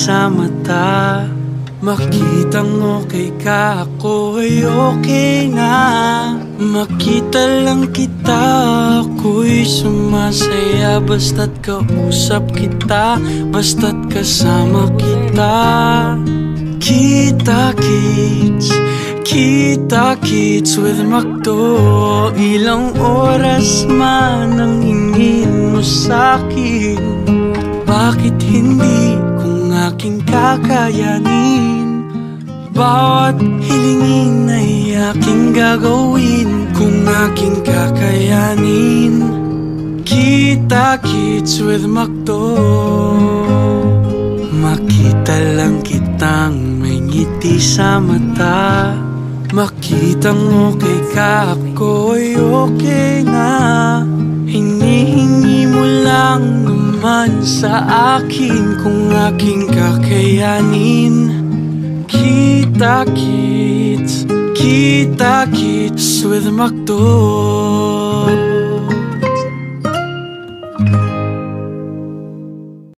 sa mata. Makitang okay ka, ako ay okay na. Makita lang kita, ako'y sumasaya. Basta't kausap kita, basta't kasama kita. Kita-kits, kita-kits with Macdo. Ilang oras man ang hingin mo sa'kin. Bakit hindi kung aking kakayanin? Bawat hilingin ay aking gagawin kung aking kakayanin. Kita-kits with Macdo. Makita lang kitang may ngiti sa mata. Makitang okay ka, ako'y okay na. Hinihingi mo lang naman sa akin kung aking kakayanin. Kita-kits, kita-kits with Macdo.